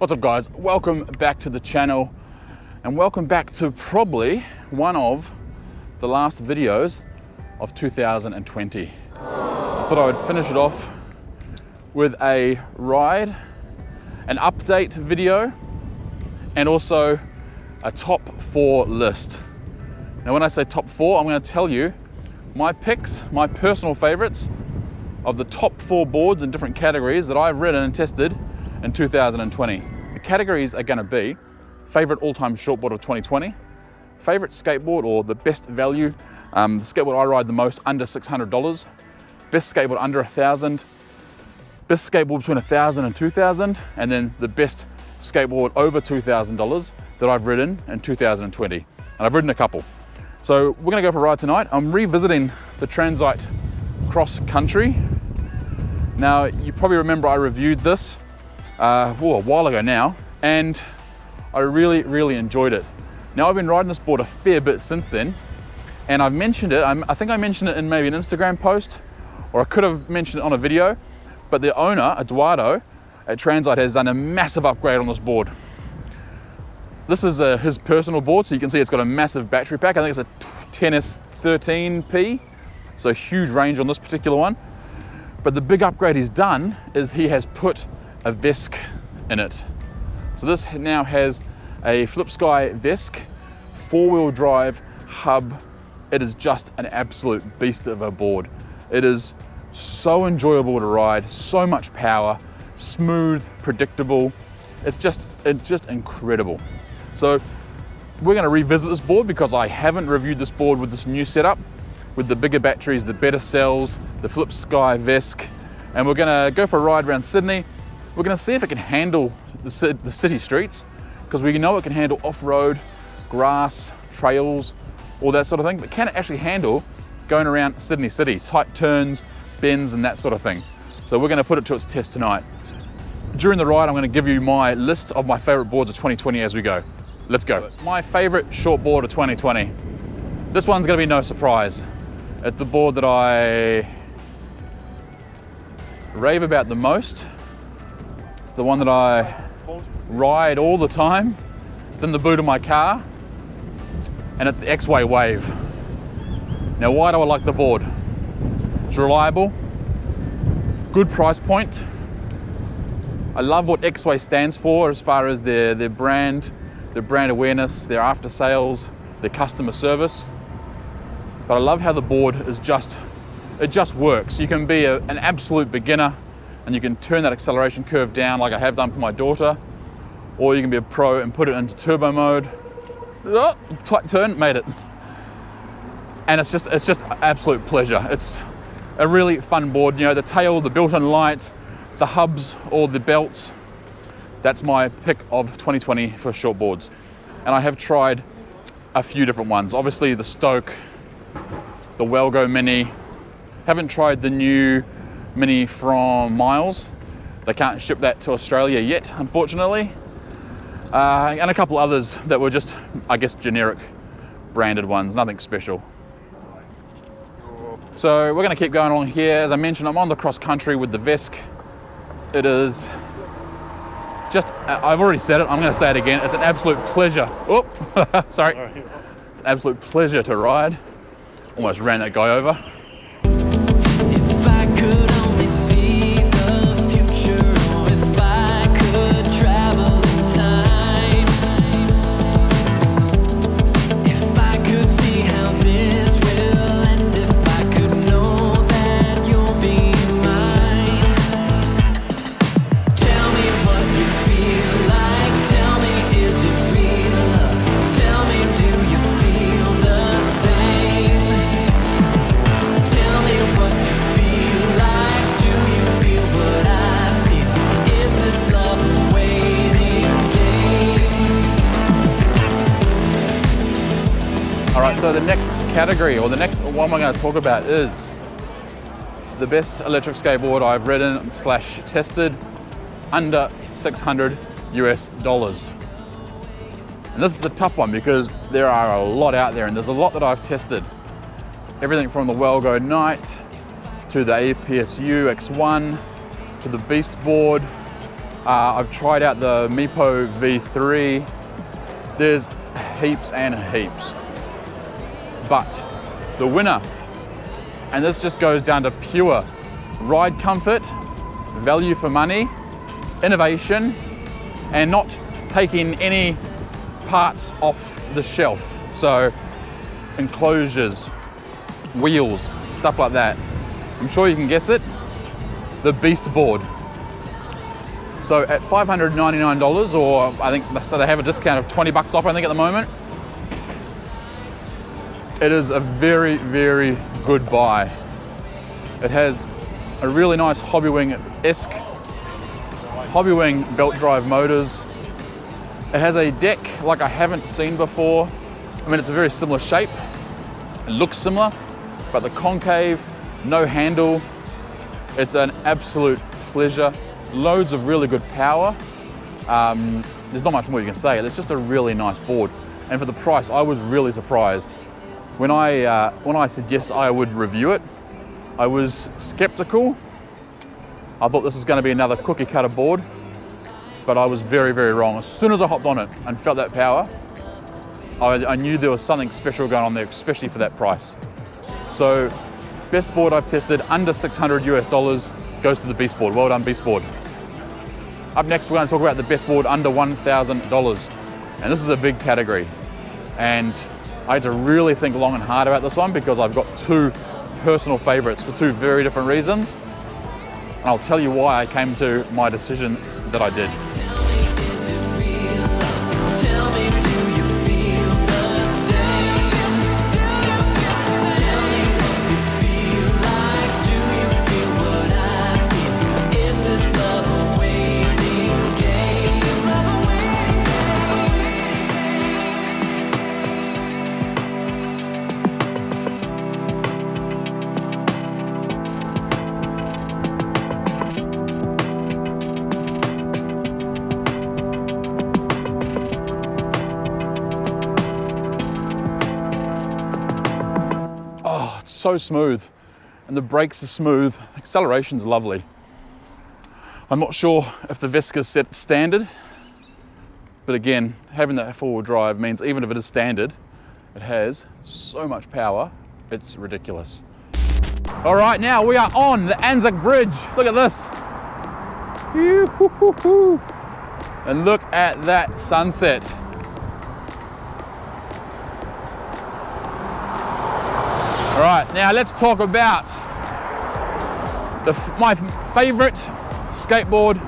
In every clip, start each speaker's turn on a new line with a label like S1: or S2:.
S1: What's up guys, welcome back to the channel and welcome back to probably one of the last videos of 2020. I thought I would finish it off with a ride, an update video, and also a top 4 list. Now when I say top 4, I'm going to tell you my picks, my personal favorites of the top 4 boards in different categories that I've ridden and tested in 2020. The categories are going to be favorite all-time shortboard of 2020, favorite skateboard or the best value, the skateboard I ride the most under $600, best skateboard under $1,000, best skateboard between $1,000 and $2,000, and then the best skateboard over $2,000 that I've ridden in 2020. And I've ridden a couple. So we're going to go for a ride tonight. I'm revisiting the Tranzite Cross Country. Now you probably remember I reviewed this a while ago now, and I really enjoyed it. Now I've been riding this board a fair bit since then, and I've mentioned it, I think I mentioned it in maybe an Instagram post, or I could have mentioned it on a video, but the owner, Eduardo at Tranzite, has done a massive upgrade on this board. This is his personal board, so you can see it's got a massive battery pack. I think it's a 10S13P, so huge range on this particular one. But the big upgrade he's done is he has put a VESC in it. So this now has a Flipsky VESC 4-wheel drive hub. It is just an absolute beast of a board. It is so enjoyable to ride, so much power, smooth, predictable. It's just incredible. So we're going to revisit this board because I haven't reviewed this board with this new setup, with the bigger batteries, the better cells, the Flipsky VESC, and we're going to go for a ride around Sydney. We're going to see if it can handle the city streets, because we know it can handle off-road, grass, trails, all that sort of thing, but can it actually handle going around Sydney City, tight turns, bends, and that sort of thing? So we're going to put it to its test tonight. During the ride, I'm going to give you my list of my favorite boards of 2020 as we go. Let's go. My favorite short board of 2020. This one's going to be no surprise. It's the board that I rave about the most. It's the one that I ride all the time. It's in the boot of my car, and it's the X-Way Wave. Now, why do I like the board? It's reliable, good price point. I love what X-Way stands for as far as their brand awareness, their after sales, their customer service. But I love how the board is it just works. You can be an absolute beginner and you can turn that acceleration curve down like I have done for my daughter, or you can be a pro and put it into turbo mode. Oh, tight turn, made it. And it's just absolute pleasure. It's a really fun board. You know, the tail, the built-in lights, the hubs, or the belts. That's my pick of 2020 for short boards. And I have tried a few different ones. Obviously the Stoke the Wellgo Mini. Haven't tried the new Mini from Miles. They can't ship that to Australia yet, unfortunately. And a couple others that were just, I guess, generic branded ones, nothing special. So we're going to keep going along here. As I mentioned, I'm on the cross country with the VESC. It is just, I've already said it, I'm going to say it again, it's an absolute pleasure. Oh, sorry. It's an absolute pleasure to ride. Almost ran that guy over.
S2: If I could only see the future, or if I could travel in time, if I could see how this will end, if I could know that you'll be mine. Tell me what you feel like, tell me, is it real love? Tell me, do you feel the same? Tell me what you feel like, do you feel what I feel? Is this love a waiting game?
S1: All right, so the next category, or the next one we're going to talk about is the best electric skateboard I've ridden / tested under $600 US. And this is a tough one because there are a lot out there, and there's a lot that I've tested. Everything from the Wellgo Knight to the APSU X1 to the Beast Board. I've tried out the Meepo V3. There's heaps and heaps. But the winner, and this just goes down to pure ride comfort, value for money, innovation, and not taking any parts off the shelf. So enclosures, wheels, stuff like that. I'm sure you can guess it. The Beast Board. So at $599, or I think so they have a discount of $20 off, I think, at the moment. It is a very, very good buy. It has a really nice Hobbywing-esque Hobbywing belt drive motors. It has a deck like I haven't seen before. I mean, it's a very similar shape. It looks similar, but the concave, no handle. It's an absolute pleasure. Loads of really good power. There's not much more you can say. It's just a really nice board. And for the price, I was really surprised. When I said yes, I would review it, I was skeptical. I thought this was going to be another cookie cutter board, but I was very, very wrong. As soon as I hopped on it and felt that power, I knew there was something special going on there, especially for that price. So, best board I've tested under $600 US goes to the Beast Board. Well done, Beast Board. Up next, we're going to talk about the best board under $1,000. And this is a big category. And I had to really think long and hard about this one because I've got two personal favorites for two very different reasons. And I'll tell you why I came to my decision that I did.
S2: Tell me, is it real love? Tell me, do you feel the same? Tell me what you feel like, do you feel what I feel? Is this love a waiting game? Is love a waiting
S1: So smooth, and the brakes are smooth, acceleration's lovely. I'm not sure if the VESC is set standard, but again, having that four-wheel drive means even if it is standard, it has so much power, it's ridiculous. All right, now we are on the Anzac Bridge. Look at this. And look at that sunset. All right, now let's talk about my favorite skateboard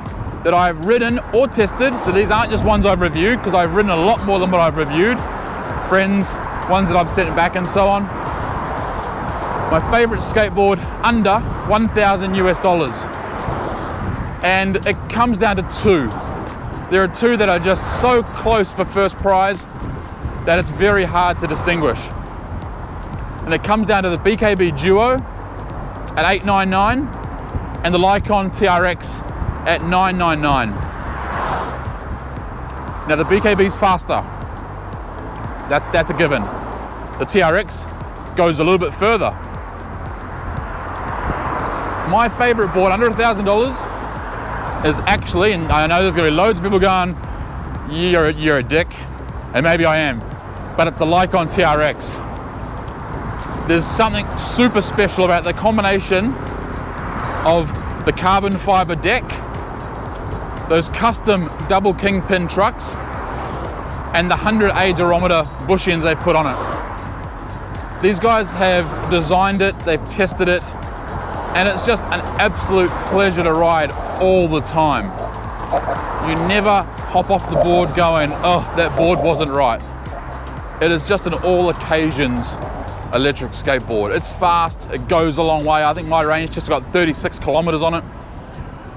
S1: that I've ridden or tested. So these aren't just ones I've reviewed, because I've ridden a lot more than what I've reviewed. Friends, ones that I've sent back and so on. My favorite skateboard under $1,000 US. And it comes down to two. There are two that are just so close for first prize that it's very hard to distinguish. And And it comes down to the BKB Duo at $899 and the Lycaon TRX at $999. Now the BKB's faster. That's a given. The TRX goes a little bit further. My favorite board under $1,000 is actually, and I know there's gonna be loads of people going, you're a dick, and maybe I am, but it's the Lycaon TRX. There's something super special about the combination of the carbon fiber deck, those custom double kingpin trucks, and the 100A durometer bush ends they've put on it. These guys have designed it, they've tested it, and it's just an absolute pleasure to ride all the time. You never hop off the board going, oh, that board wasn't right. It is just an all occasions electric skateboard. It's fast, it goes a long way. I think my range just got 36 kilometers on it.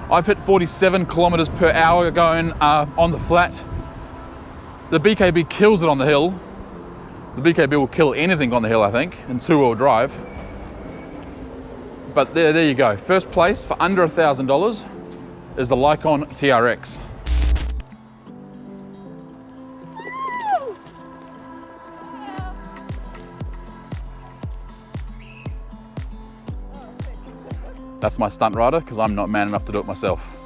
S1: I've hit 47 kilometers per hour going on the flat. The BKB kills it on the hill. The BKB will kill anything on the hill, I think, in two-wheel drive. But there you go. First place for under $1,000 is the Lycaon TRX. That's my stunt rider because I'm not man enough to do it myself.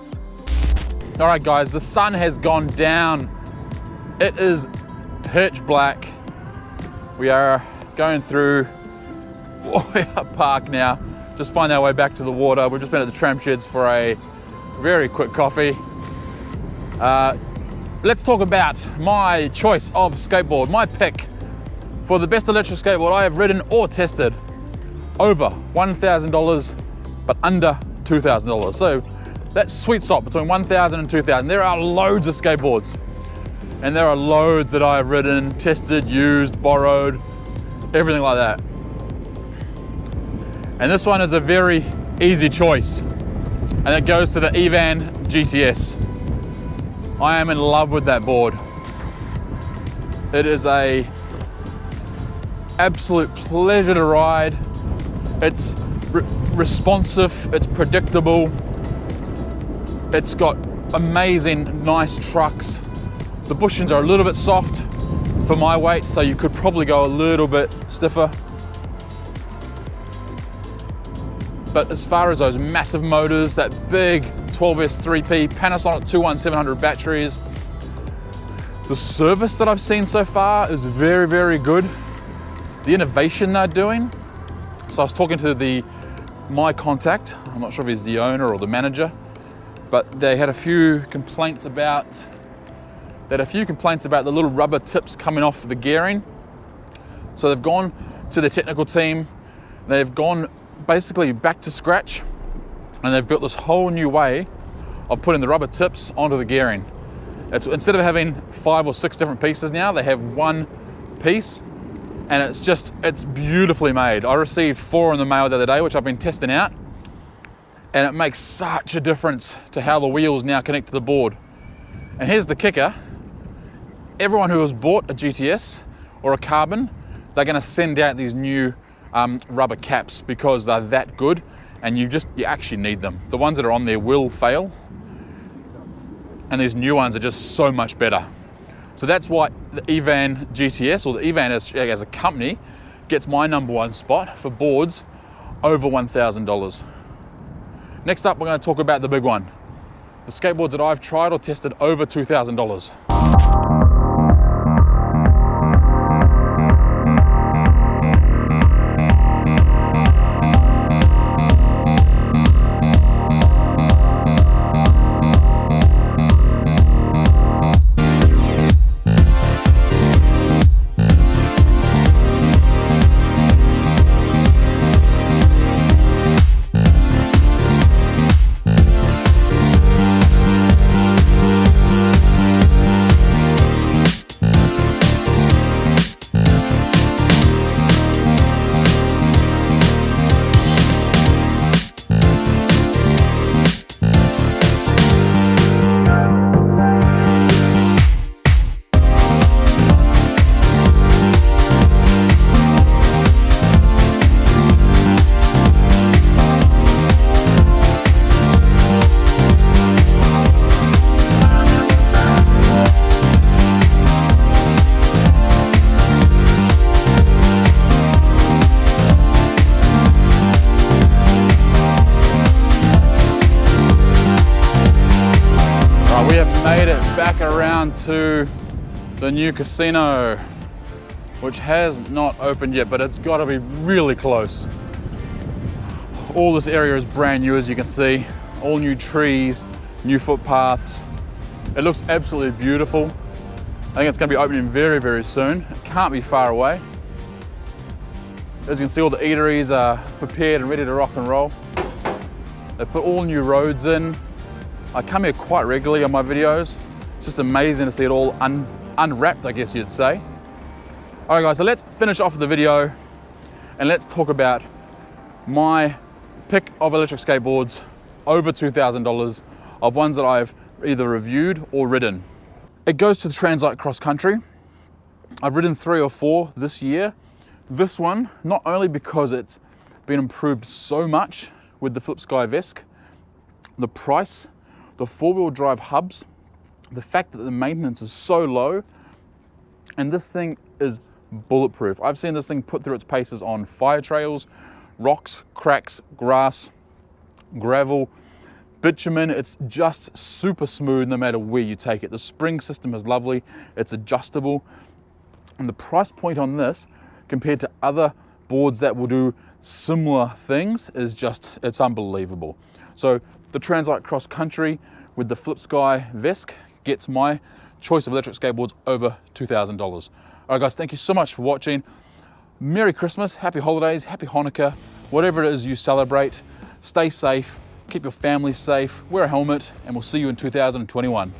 S1: All right, guys, the sun has gone down. It is pitch black. We are going through Warrior Park now. Just find our way back to the water. We've just been at the tram sheds for a very quick coffee. Let's talk about my choice of skateboard, my pick for the best electric skateboard I have ridden or tested. Over $1,000, but under $2,000. So that's sweet spot between $1,000 and $2,000. There are loads of skateboards, and there are loads that I have ridden, tested, used, borrowed, everything like that. And this one is a very easy choice, and it goes to the Evan GTS. I am in love with that board. It is a absolute pleasure to ride. It's responsive, it's predictable, it's got amazing, nice trucks. The bushings are a little bit soft for my weight, so you could probably go a little bit stiffer. But as far as those massive motors, that big 12S3P Panasonic 21700 batteries, the service that I've seen so far is very, very good. The innovation they're doing. So I was talking to my contact, I'm not sure if he's the owner or the manager, but they had a few complaints about the little rubber tips coming off the gearing. So they've gone to the technical team, they've gone basically back to scratch, and they've built this whole new way of putting the rubber tips onto the gearing. Instead of having 5 or 6 different pieces now, they have one piece, and it's beautifully made. I received 4 in the mail the other day, which I've been testing out, and it makes such a difference to how the wheels now connect to the board. And here's the kicker. Everyone who has bought a GTS or a carbon, they're gonna send out these new rubber caps because they're that good, and you actually need them. The ones that are on there will fail, and these new ones are just so much better. So that's why the Evan GTS, or the Evan as a company, gets my #1 spot for boards over $1,000. Next up, we're going to talk about the big one, the skateboards that I've tried or tested over $2,000. back around to the new casino, which has not opened yet, but it's got to be really close. All this area is brand new, as you can see. All new trees, new footpaths. It looks absolutely beautiful. I think it's going to be opening very, very soon. It can't be far away. As you can see, all the eateries are prepared and ready to rock and roll. They put all new roads in. I come here quite regularly on my videos. It's just amazing to see it all unwrapped, I guess you'd say. All right, guys, so let's finish off the video and let's talk about my pick of electric skateboards over $2,000 of ones that I've either reviewed or ridden. It goes to the Tranzite Cross Country. I've ridden 3 or 4 this year. This one, not only because it's been improved so much with the FlipSky VESC, the price, the 4-wheel drive hubs, the fact that the maintenance is so low, and this thing is bulletproof. I've seen this thing put through its paces on fire trails, rocks, cracks, grass, gravel, bitumen. It's just super smooth no matter where you take it. The spring system is lovely, it's adjustable, and the price point on this compared to other boards that will do similar things is just, it's unbelievable. So the Tranzite Cross Country with the FlipSky VESC gets my choice of electric skateboards over $2,000. All right, guys, thank you so much for watching. Merry Christmas, happy holidays, happy Hanukkah, whatever it is you celebrate. Stay safe, keep your family safe, wear a helmet, and we'll see you in 2021.